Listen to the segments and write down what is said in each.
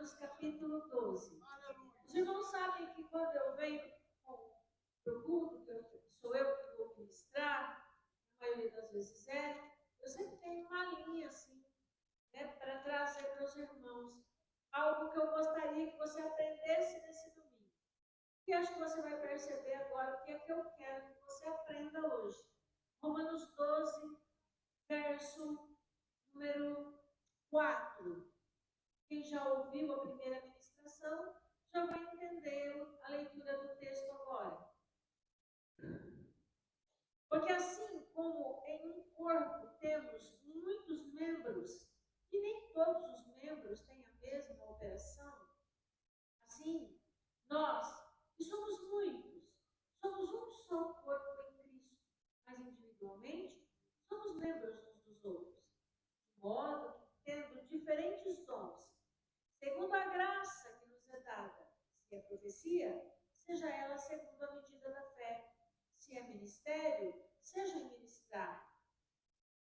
Atos capítulo 12. Os irmãos sabem que quando eu venho para o culto, que sou eu que vou ministrar, a maioria das vezes eu sempre tenho uma linha assim, né, para trazer para os irmãos algo que eu gostaria que você aprendesse nesse domingo. E acho que você vai perceber agora o que é que eu quero que você aprenda hoje. Romanos 12, verso número 4. Quem já ouviu a primeira ministração já vai entender a leitura do texto agora. Porque assim como em um corpo temos muitos membros, e nem todos os membros têm a mesma operação, assim, nós, que somos muitos, somos um só corpo em Cristo, mas individualmente somos membros uns dos outros, de modo que, tendo diferentes dons, segundo a graça que nos é dada, se é profecia, seja ela segundo a medida da fé, se é ministério, seja em ministrar,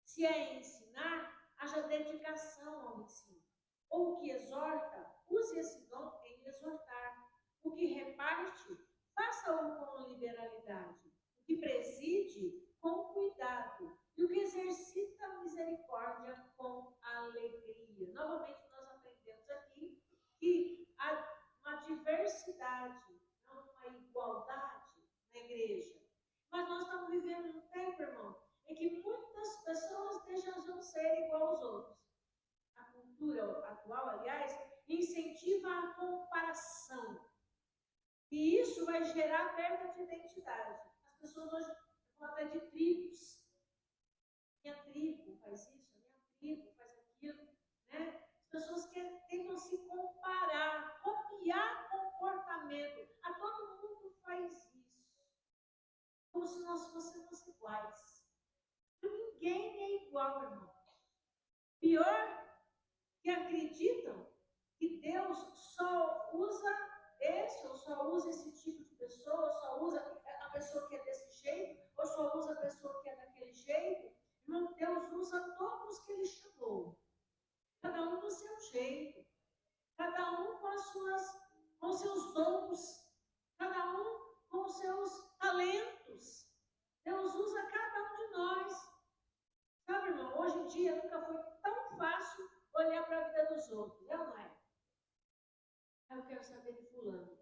se é ensinar, haja dedicação ao ensino, ou o que exorta, use esse dom em exortar, o que reparte, faça-o com liberalidade, o que preside, com cuidado, e o que exercita a misericórdia, com alegria. Novamente nós aprendemos aqui que há uma diversidade, não uma igualdade na igreja. Mas nós estamos vivendo um tempo, irmão, em que muitas pessoas desejam ser igual aos outros. A cultura atual, aliás, incentiva a comparação. E isso vai gerar perda de identidade. As pessoas hoje vão atrás de tribos. Minha tribo faz isso, a minha tribo faz aquilo, né? As pessoas tentam se comparar, copiar comportamento. A todo mundo faz isso. Como se nós fôssemos iguais. Ninguém é igual, irmão. Pior, que acreditam que Deus só usa esse, ou só usa esse tipo de pessoa, só usa a pessoa que é desse jeito, ou só usa a pessoa que é daquele jeito. Irmão, Deus usa todos que Ele chamou. Cada um do seu jeito. Cada um com os seus dons. Cada um com os seus talentos. Deus usa cada um de nós. Sabe, irmão, hoje em dia nunca foi tão fácil olhar para a vida dos outros, é ou não é? Eu quero saber de fulano.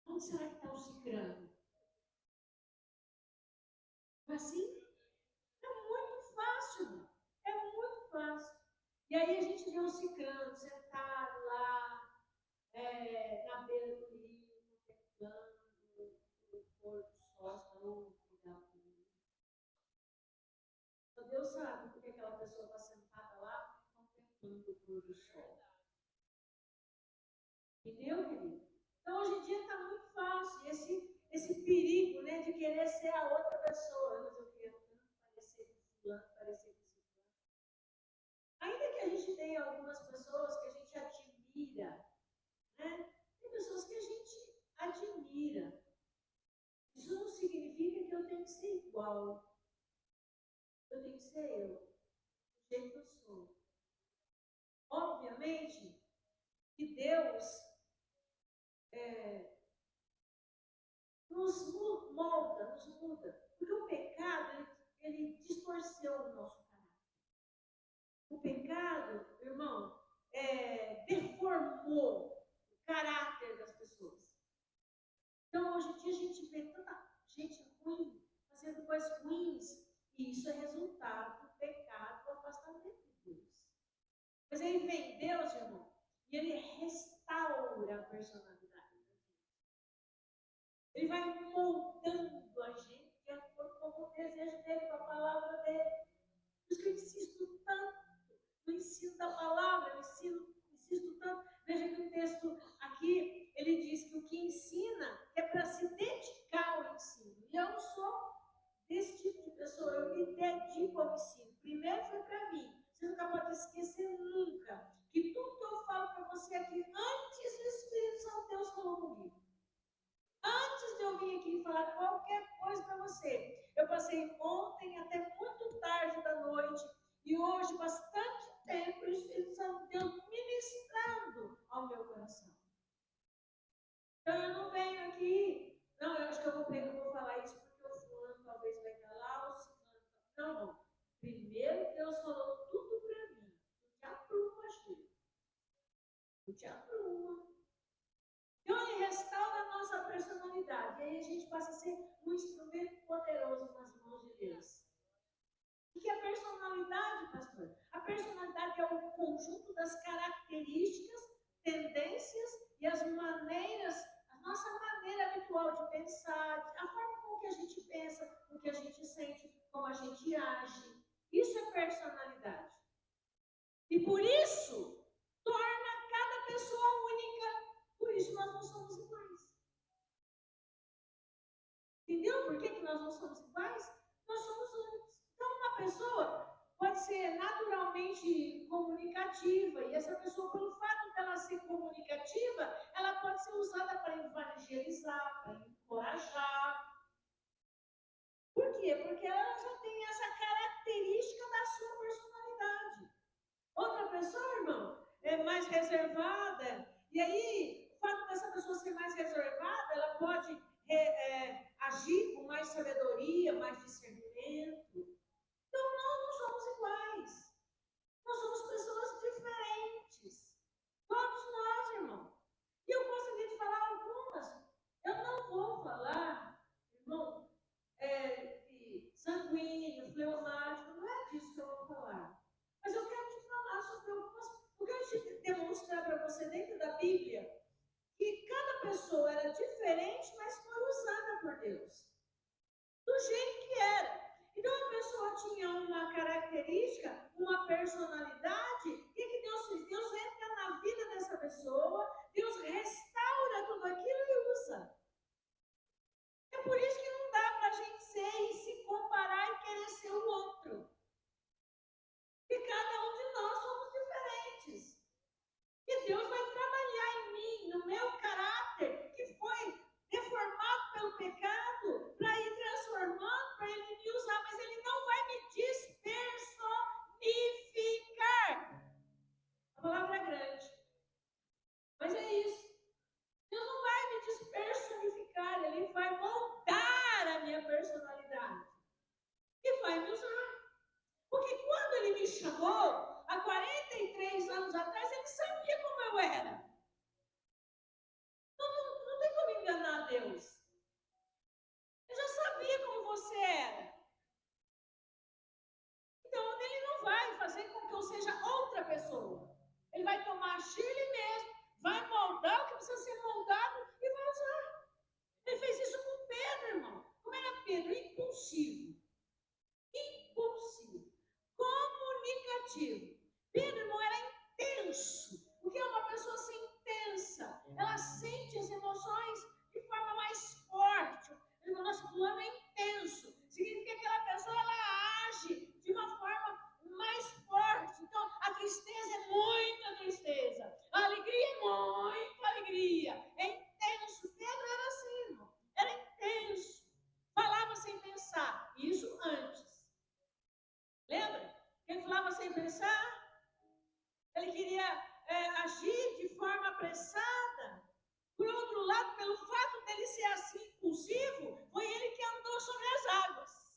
Onde será que está o cicrano? Assim? É muito fácil, irmão. É muito fácil. E aí a gente vê o cicrano sentado lá, na beira do rio, contemplando o pôr do sol, falou, cuidado comigo. Então Deus sabe porque aquela pessoa está sentada lá, contemplando o pôr do sol. Entendeu, querido? Então, hoje em dia está muito fácil esse perigo, né, de querer ser a outra pessoa. Mas eu quero tanto parecer com fulano, parecer com fulano. Ainda que a gente tenha algumas pessoas que a gente admira, né? Tem pessoas que a gente admira. Isso não significa que eu tenho que ser igual. Eu tenho que ser eu, do jeito que eu sou. Obviamente que Deus nos molda, nos muda. Porque o pecado, ele distorceu o nosso caráter. O pecado, irmão, deformou o caráter das pessoas. Então, hoje em dia, a gente vê tanta gente ruim, fazendo coisas ruins, e isso é resultado do pecado, do afastamento de Deus. Mas aí vem Deus, irmão, e Ele restaura a personalidade. Ele vai moldando a gente de acordo com o desejo dele, com a palavra dele. Por isso que eu insisto tanto no ensino da palavra, eu insisto tanto. Veja que o texto aqui, ele diz que o que ensina é para se dedicar ao ensino. E eu não sou desse tipo de pessoa, eu me dedico ao ensino. Primeiro foi para mim. Você nunca pode esquecer nunca que tudo que eu falo para você aqui, antes do Espírito Santo Deus falou comigo. Antes de eu vir aqui falar qualquer coisa para você, eu passei ontem até muito tarde da noite e hoje possa ser um instrumento poderoso nas mãos de Deus. O que é personalidade, pastor? A personalidade é o conjunto das características, tendências e as maneiras, a nossa maneira habitual de pensar, a forma como que a gente pensa, o que a gente sente, como a gente age. Isso é personalidade. E por isso, torna cada pessoa única. Por isso nós não somos iguais. Entendeu por que nós não somos iguais? Nós somos únicos. Então, uma pessoa pode ser naturalmente comunicativa, e essa pessoa, pelo fato dela ser comunicativa, ela pode ser usada para evangelizar, para encorajar. Por quê? Porque ela já tem essa característica da sua personalidade. Outra pessoa, irmão, é mais reservada, e aí, o fato dessa pessoa ser mais reservada, ela pode agir com mais sabedoria, mais discernimento. Então, nós não somos iguais. Nós somos pessoas diferentes. Todos nós, irmão. E eu gostaria de falar algumas. Eu não vou falar, irmão, de sanguíneo, fleumático, não é disso que eu vou falar. Mas eu quero te falar sobre algumas. Eu quero te demonstrar para você dentro da Bíblia que cada pessoa era diferente, mas foi usada por Deus. Do jeito que era. Então a pessoa tinha uma característica, uma personalidade, e o que Deus fez? Deus entra na vida dessa pessoa, Deus restaura tudo aquilo e usa. É por isso que não dá para a gente ser e se comparar e querer ser o outro. Porque cada um de nós somos diferentes. E Deus vai trabalhar em mim, no meu caráter, que foi deformado pelo pecado, para ir transformando, para Ele me usar, mas Ele não vai me despersonificar. A palavra é grande. Mas é isso. Deus não vai me despersonificar, Ele vai moldar a minha personalidade. E vai me usar. Porque quando Ele me chamou, há 43 anos atrás, Ele sabia como eu era. Não tem como enganar Deus. Eu já sabia como você era. Então, Ele não vai fazer com que eu seja outra pessoa. Ele vai tomar a Shirley mesmo, vai moldar o que precisa ser moldado e vai usar. Ele fez isso com Pedro, irmão. Como era Pedro? Impulsivo. Impulsivo. Comunicativo. Pedro, irmão, era intenso. O que é uma pessoa assim intensa? Ela sente as emoções de forma mais forte. O nosso plano é intenso. Significa que aquela pessoa ela age de uma forma mais forte. Então, a tristeza é muita tristeza. A alegria é muita alegria. É intenso. Pedro era assim, irmão. Era intenso. Falava sem pensar. Isso antes. Lembra? Ele falava sem pensar. Ele queria agir de forma apressada. Por outro lado, pelo fato dele ser assim impulsivo, foi ele que andou sobre as águas.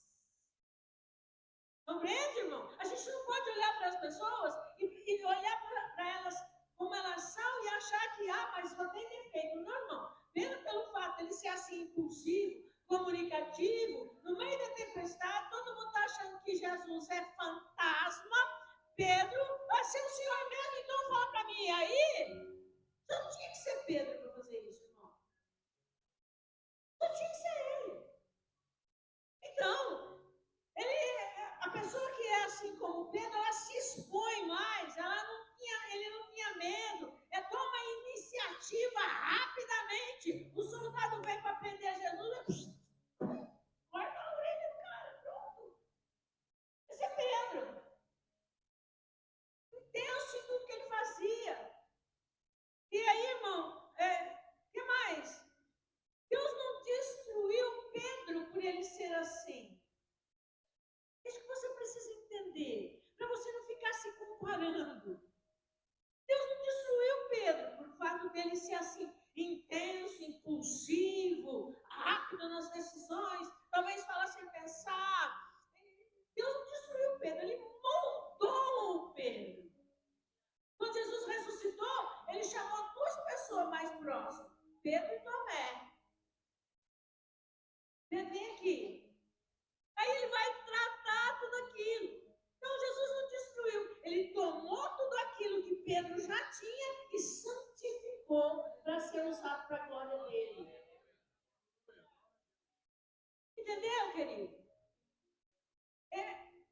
Compreende, irmão? A gente não pode olhar para as pessoas e olhar para elas como elas são e achar que, mas só tem defeito. Não, irmão. Pelo fato dele ser assim impulsivo, comunicativo, no meio da tempestade, todo mundo está achando que Jesus é fantasma. Pedro vai ser o Senhor mesmo, então fala para mim. E aí, só não tinha que ser Pedro para fazer isso, irmão. Só tinha que ser ele. Então, a pessoa que é assim como Pedro, ela se expõe mais, ele não tinha medo, toma iniciativa rapidamente. O soldado vem para prender Jesus, corta a orelha do cara, pronto. Esse é Pedro. Intenso em tudo que ele fazia. E aí, irmão, que mais? Deus não destruiu Pedro por ele ser assim. Isso que você precisa entender, para você não ficar se comparando. Deus não destruiu Pedro por fato dele ser assim, intenso, impulsivo, rápido nas decisões, talvez falar sem pensar. Deus não destruiu Pedro, ele moldou o Pedro. Quando Jesus ressuscitou, ele chamou duas pessoas mais próximas, Pedro e Tomé. Vem aqui. Aí ele vai tratar tudo aquilo. Então Jesus não destruiu, ele tomou tudo aquilo que Pedro já tinha e santificou para ser usado para a glória dele. Entendeu, querido?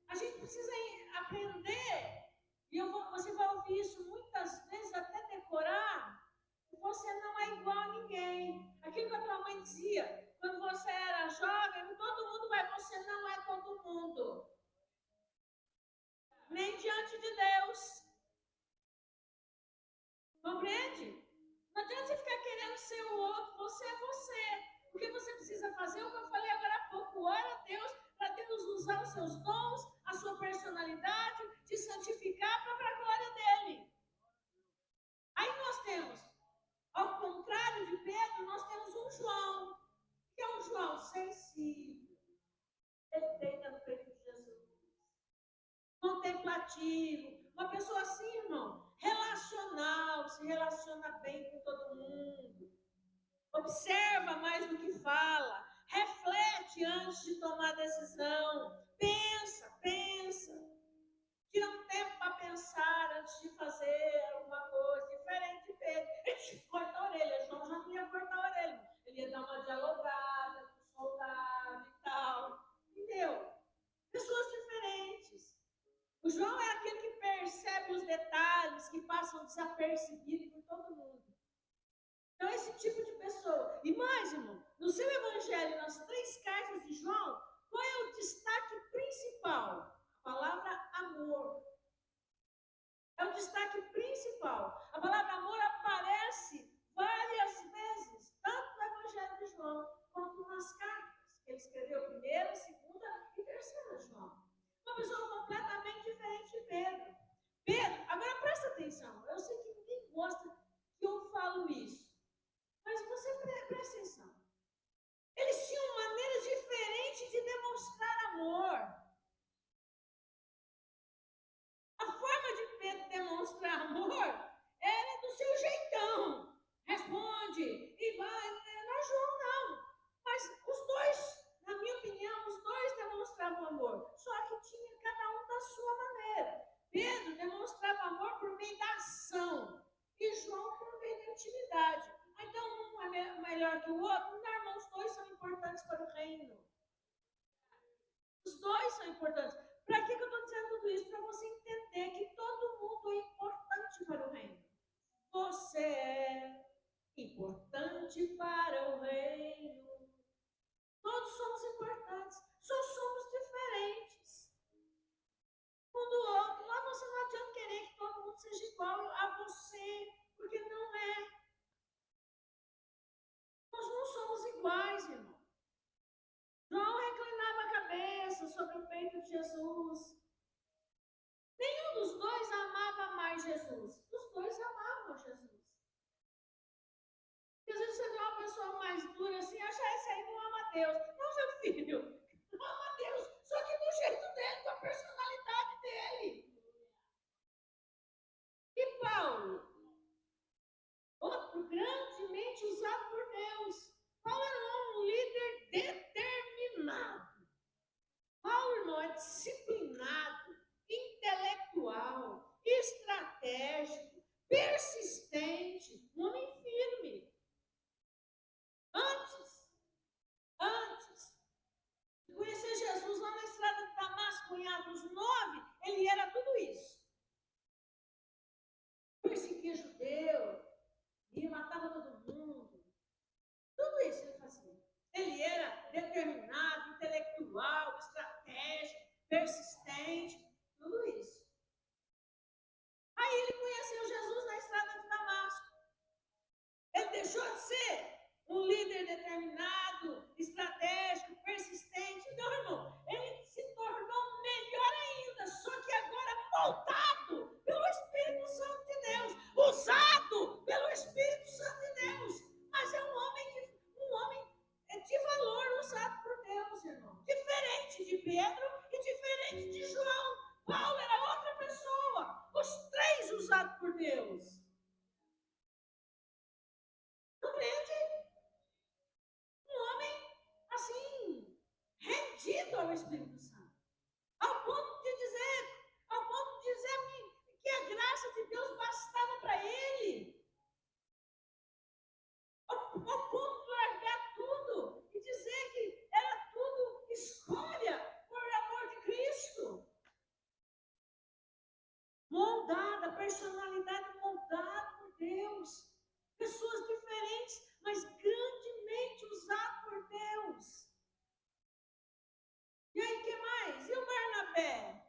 A gente precisa aprender, e você vai ouvir isso muitas vezes, até decorar, que você não é igual a ninguém. Aquilo que a tua mãe dizia, quando você era jovem, todo mundo vai, você não é todo mundo. Nem diante de Deus. Compreende? Não adianta você ficar querendo ser o outro, você é você. O que você precisa fazer, o que eu falei agora há pouco, ora a Deus, para Deus usar os seus dons, a sua personalidade, te santificar para a glória dele. Aí nós temos, ao contrário de Pedro, nós temos um João, que é um João sensível. Ele deita no peito de Jesus. Contemplativo. Uma pessoa assim, irmão, relacional, se relaciona bem com todo mundo. Observa mais do que fala. Reflete antes de tomar decisão. Pensa. Tira um tempo para pensar antes de fazer alguma coisa. Diferente de Pedro. Corta a orelha. João já não ia cortar a orelha. Ele ia dar uma dialogada com o soldado e tal. Entendeu? Pessoas diferentes. O João é aquele que percebe os detalhes que passam desapercebidos por todo mundo. Então, esse tipo de pessoa. E mais, irmão, no seu evangelho, nas 3 cartas de João, qual é o destaque principal? A palavra amor. É o destaque principal. A palavra amor aparece várias vezes, tanto no evangelho de João, quanto nas cartas. Ele escreveu 1ª, 2ª e 3ª João. Uma pessoa completamente diferente de Pedro. Pedro, agora presta atenção. Eu sei que ninguém gosta que eu falo isso. Mas você presta atenção. Eles tinham maneiras diferentes de demonstrar amor. A forma de Pedro demonstrar amor era do seu jeitão. Responde e vai. Não é João, não. Mas os dois, na minha opinião, os dois demonstravam amor. Só que tinha cada um da sua maneira. Pedro demonstrava amor por meio da ação. E João por meio da intimidade. Então, um é melhor que o outro? Não, irmão, os dois são importantes para o reino. Os dois são importantes. Para que eu estou dizendo tudo isso? Para você entender que todo mundo é importante para o reino. Você é importante para o reino. Todos somos importantes. Só somos diferentes um do outro. Mas você não adianta querer que todo mundo seja igual a você, porque não é. Nós não somos iguais, irmão. João reclinava a cabeça sobre o peito de Jesus. Nenhum dos dois amava mais Jesus. Os dois amavam Jesus. Porque às vezes você vê uma pessoa mais dura assim, acha esse aí não ama Deus. Não, meu filho, ama Deus, só que do jeito dele, com a personalidade dele. E Paulo, outro grandemente usado por Deus. Paulo era um líder determinado. Paulo, irmão, é disciplinado, intelectual, estratégico, persistente, um homem firme. Antes de conhecer Jesus lá na estrada de Damasco, em Atos 9, ele era tudo isso. Perseguia judeu, e matava todo mundo. Tudo isso ele fazia. Ele era determinado, intelectual, estratégico, persistente, tudo isso. Aí ele conheceu Jesus na estrada de Damasco. Ele deixou de ser um líder determinado, estratégico, persistente. Não, irmão, ele se tornou melhor ainda, só que agora moldado pelo Espírito Santo de Deus, usado pelo Espírito Santo de Deus. Mas é um homem de valor usado por Deus, irmão. Diferente de Pedro e diferente de João. Paulo era outra pessoa. Os 3 usados por Deus. Compreende? Um homem assim, o Espírito Santo. Ao ponto de dizer a mim que a graça de Deus bastava para ele. Ao ponto de largar tudo e dizer que era tudo escolha por amor de Cristo. Moldada, personalidade moldada por Deus. Pessoas diferentes, mas grandemente usadas por Deus. E aí, o que mais? E o Barnabé?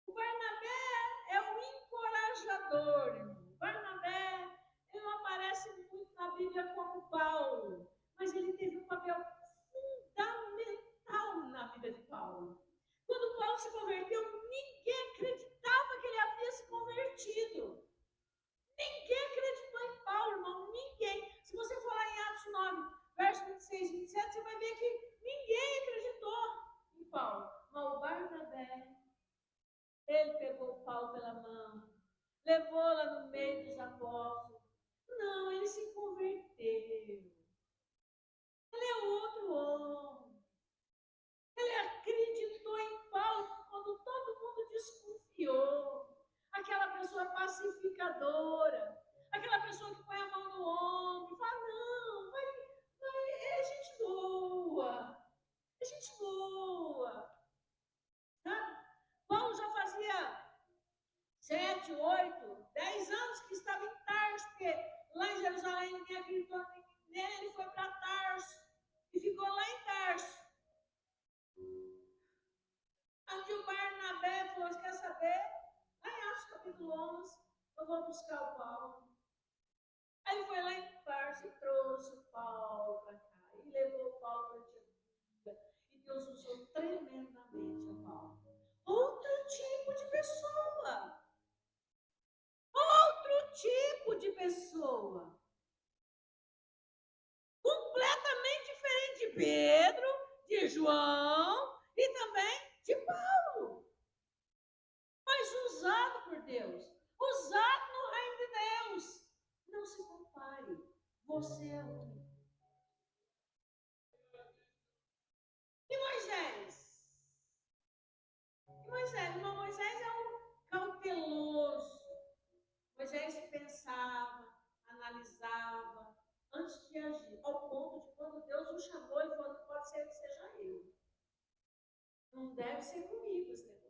O Barnabé é o encorajador, irmão. O Barnabé, ele não aparece muito na Bíblia como Paulo, mas ele teve um papel fundamental na vida de Paulo. Quando Paulo se converteu, ninguém acreditava que ele havia se convertido. Ninguém acreditou em Paulo, irmão. Ninguém. Se você for lá em Atos 9, verso 26 e 27, você vai ver que ninguém acreditou em Paulo. Mas o Barnabé, ele pegou Paulo pela mão, levou lá no meio dos apóstolos. Não, ele se converteu. Ele é outro homem. Ele acreditou em Paulo quando todo mundo desconfiou. Aquela pessoa pacificadora, aquela pessoa que põe a mão no ombro e fala, não, é gente boa, é gente boa. Sabe? Paulo já fazia 7, 8, 10 anos que estava em Tarso, porque lá em Jerusalém ninguém acreditou nele, ele foi para Tarso e ficou lá em Tarso. Onde o Barnabé falou, quer saber? Lá em Atos capítulo 11, eu vou buscar o Paulo. Aí ele foi lá em Tarso e trouxe o Paulo para cá. E levou o Paulo para Antioquia. E Deus usou tremendamente o Paulo. Outro tipo de pessoa. Outro tipo de pessoa. Completamente diferente de Pedro, de João e também de Paulo. Mas usado por Deus. Usado no reino de Deus. Não se compare. Você é único. E Moisés? Irmão, Moisés é um cauteloso. Moisés pensava, analisava, antes de agir. Ao ponto de quando Deus o chamou, ele falou, pode ser que seja eu. Não deve ser comigo esse negócio.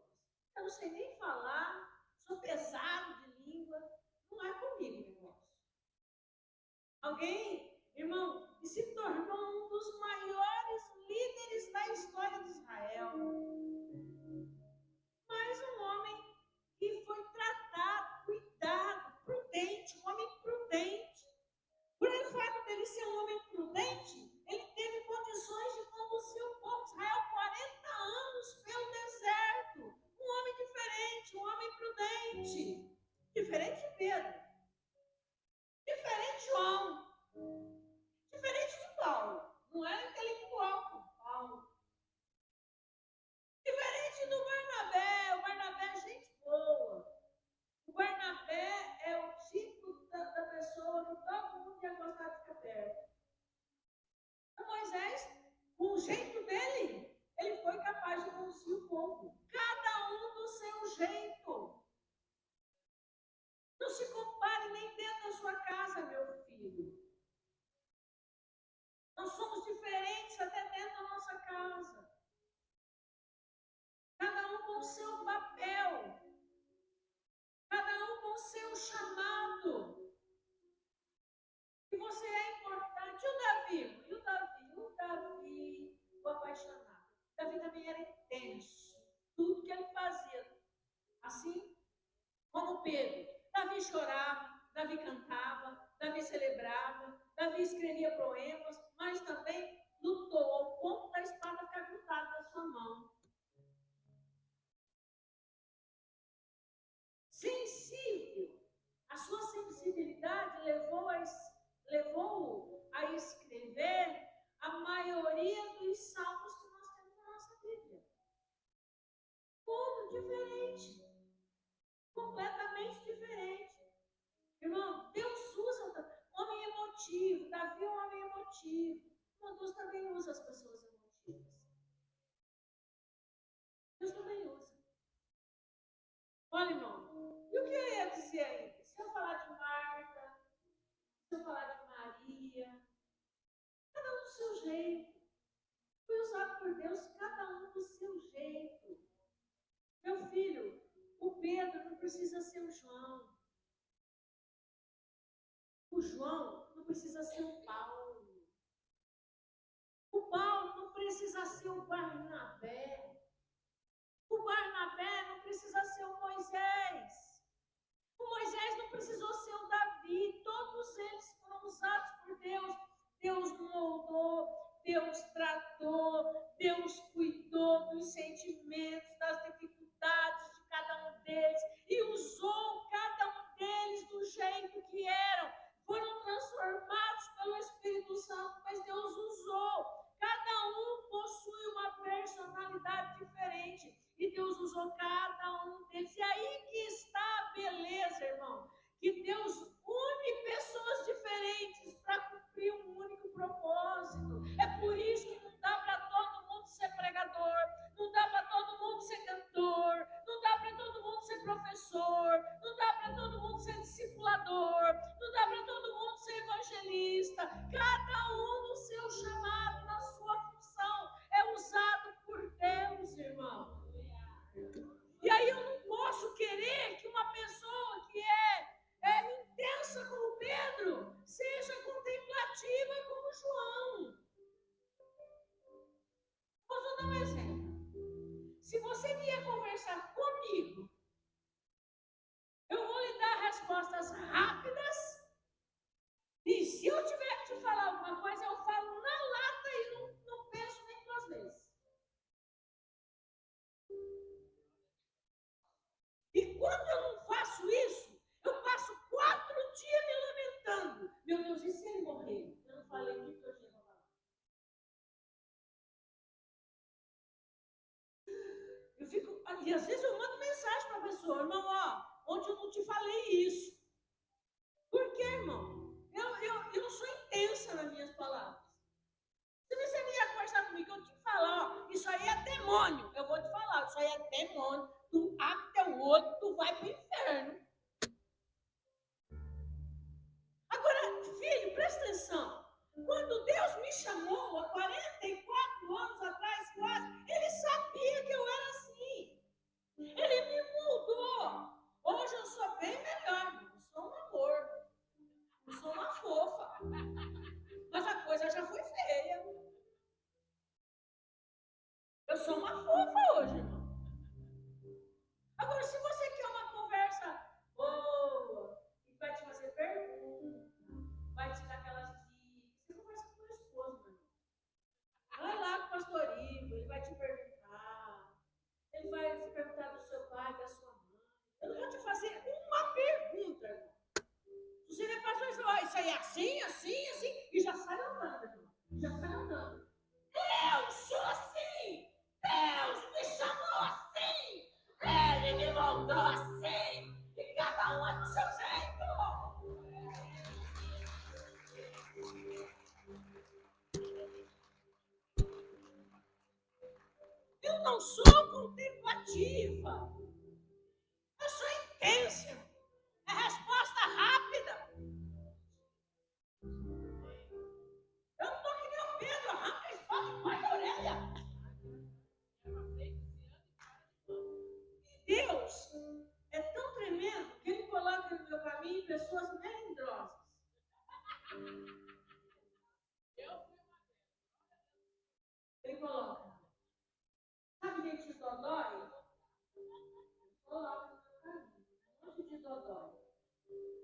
Eu não sei nem falar, sou pesado de língua. Não é comigo o negócio. Alguém, irmão, que se tornou um dos maiores líderes da história de Israel. Mas um homem que foi tratado, cuidado, prudente, um homem prudente. Por o fato dele ser um homem prudente, ele teve condições de conduzir o povo de Israel 40 anos pelo deserto. Um homem diferente, um homem prudente. Diferente de Pedro. Diferente de João. Diferente de Paulo. Não é intelectual como Paulo. Diferente do Barnabé. O Barnabé é gente boa. O Barnabé é o tipo da pessoa que todo mundo ia gostar de ficar perto. O Moisés, com o jeito dele, ele foi capaz de conduzir o povo. Cada um do seu jeito. Não se compare nem dentro da sua casa, meu filho. Nós somos diferentes até dentro da nossa casa. Cada um com o seu papel. Cada um com o seu chamado. E você é importante. E o Davi, o apaixonado. Davi também era intenso. Tudo que ele fazia. Assim como Pedro. Davi chorava, Davi cantava, Davi celebrava, Davi escrevia poemas, mas também lutou ao ponto da espada ficar grudada na sua mão. Sensível. A sua sensibilidade levou-o a escrever a maioria dos salmos que nós temos na nossa Bíblia. Tudo diferente. Completamente diferente. Irmão, Deus usa homem emotivo. Davi é um homem emotivo. Mas Deus também usa as pessoas emotivas. jeito. Foi usado por Deus, cada um do seu jeito. Meu filho, o Pedro não precisa ser o João. O João não precisa ser o Paulo. O Paulo não precisa ser o Barnabé. O Barnabé não precisa ser o Moisés. O Moisés não precisou ser o Davi. Todos eles foram usados por Deus. Deus moldou, Deus tratou, Deus cuidou dos sentimentos, das dificuldades de cada um deles e usou cada um deles do jeito que eram. Foram transformados pelo Espírito Santo, mas Deus usou. Cada um possui uma personalidade diferente e Deus usou cada um deles. E aí que está a beleza, irmão, que Deus une pessoas diferentes para cumprir um único propósito. É por isso que não dá para todo mundo ser pregador, não dá para todo mundo ser cantor, não dá para todo mundo ser professor, não dá para todo mundo ser discipulador, não dá para todo mundo ser evangelista. Cada um no seu chamado, na sua função, é usado por Deus, irmão. E aí eu não posso querer que uma pessoa que é intensa como Pedro seja contemplativa como João. Posso dar um exemplo? Se você vier conversar comigo, eu vou lhe dar respostas rápidas. E se eu tiver que te falar alguma coisa, eu falo na lata e não penso nem duas vezes. E quando eu não faço isso, eu passo 4 dias me lamentando. Meu Deus, e se ele morrer? Eu não falei o que eu tinha para falar. Eu fico, e às vezes eu mando mensagem para a pessoa, irmão, ontem eu não te falei isso. Por quê, irmão? Eu não sou intensa nas minhas palavras. Se você vier conversar comigo, eu te falo, isso aí é demônio. Eu vou te falar, isso aí é demônio. Tu abre teu olho, tu vai pro inferno. Agora, filho, presta atenção. Quando Deus me chamou, há 44 anos atrás, quase, Ele sabia que eu era assim. Ele me mudou. Hoje eu sou bem melhor. Eu sou um amor. Eu sou uma fofa. Mas a coisa já foi feia. Eu sou uma fofa hoje, irmão. Agora, se você quer uma conversa boa, e vai te fazer pergunta, vai te dar aquelas dicas, você conversa com o meu esposo, meu irmão. Vai lá com o pastor Ivo, ele vai te perguntar. Ele vai te perguntar do seu pai, da sua mãe. Eu não vou te fazer uma pergunta, irmão. Se você der pastor e falar, isso aí é assim, assim, assim, e já sai andando, irmão. Já sai andando. Eu sou assim! Deus me chamou assim! Ele me moldou assim! E cada um é do seu jeito! Eu não sou contemplativa. Eu sou intensa. É resposta rápida. Eu não estou que nem o Pedro, arranca a espada e vai da orelha. E Deus é tão tremendo que Ele coloca no meu caminho pessoas melindrosas. Ele coloca. Sabe gente dodói? Coloca no meu caminho. Um monte de dodói.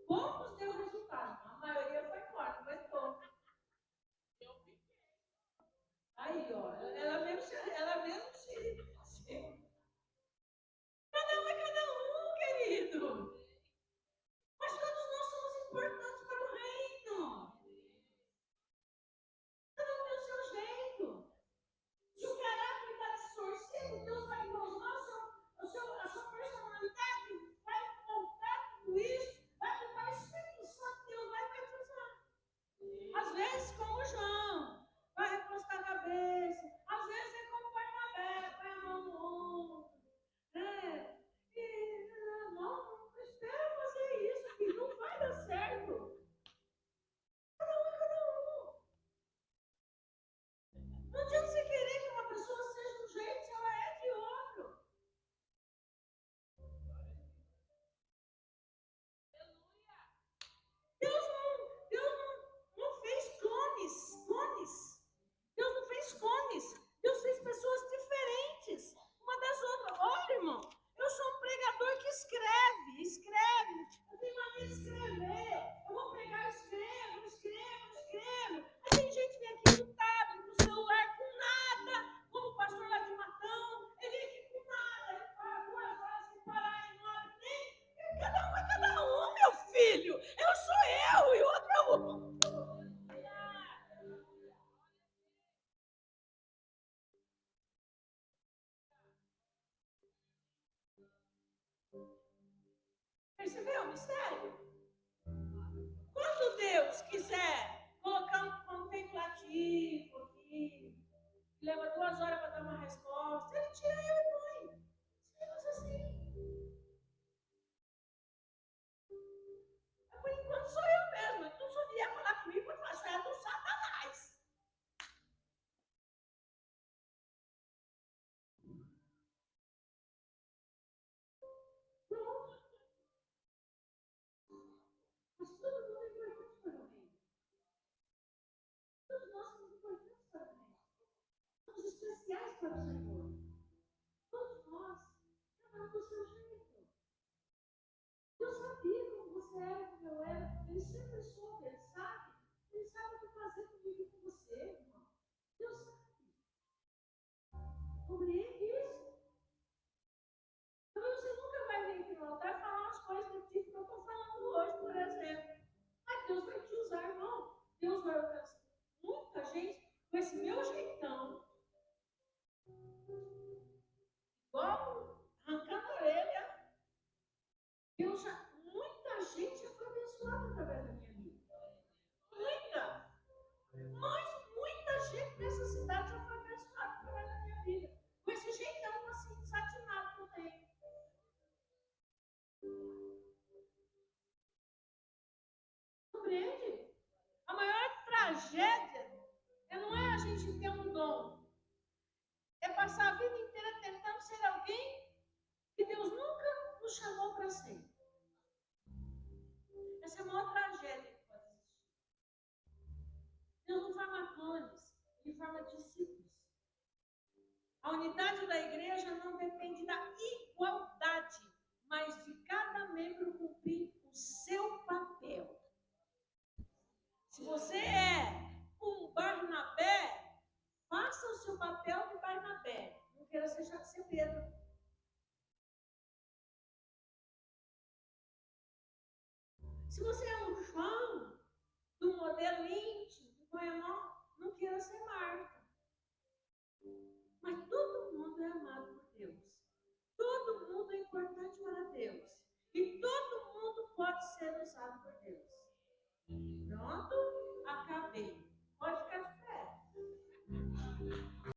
Poucos deu resultado. A maioria foi embora, mas poucos. Aí, ó. Ela mesmo se... Cada um é cada um, querido. Mas todos nós somos importantes para o reino. Cada um tem o seu jeito. Se o caráter está distorcido, Deus vai encontrar a sua personalidade, vai voltar tudo isso. Percebeu o mistério? Quando Deus quiser colocar um contemplativo aqui, que leva 2 horas para dar uma resposta, ele tira eu e põe. Simples assim. Por enquanto sou eu mesmo. Então, se eu vier falar comigo, eu faço é do Satanás. Pronto. Mas todo mundo é importante para o reino. Todos nós somos importantes para o reino. Somos especiais para o Senhor. Todos nós. Cada um do seu jeito. Deus sabia como você era, como eu era. Ele sempre soube, ele sabe. Ele sabe o que fazer comigo e com você, irmão. Deus sabe. Compreende isso? Então você nunca vai vir aqui no altar falar umas coisas do tipo que eu estou falando hoje, por exemplo. Mas Deus vai te usar, irmão. Deus vai alcançar muita gente com esse meu jeitão. Igual arrancando a orelha. Deus já, muita gente já foi abençoada através da minha vida. Muita. Mas muita gente nessa cidade já foi abençoada através da minha vida. Com esse jeitão assim, desatinado que eu tenho. Compreende? A maior tragédia não é a gente ter um dom. É passar a vida inteira tentando ser alguém que Deus nunca nos chamou para ser. Essa é a maior tragédia que pode existir. Deus não forma clones, Ele forma discípulos. A unidade da igreja não depende da igualdade, mas de cada membro cumprir o seu papel. Se você é um Barnabé, faça o seu papel de Barnabé. Não queira ser Pedro. Se você é um João, do modelo íntimo, não queira ser Marta. Mas todo mundo é amado por Deus. Todo mundo é importante para Deus. E todo mundo pode ser usado por Deus. Pronto?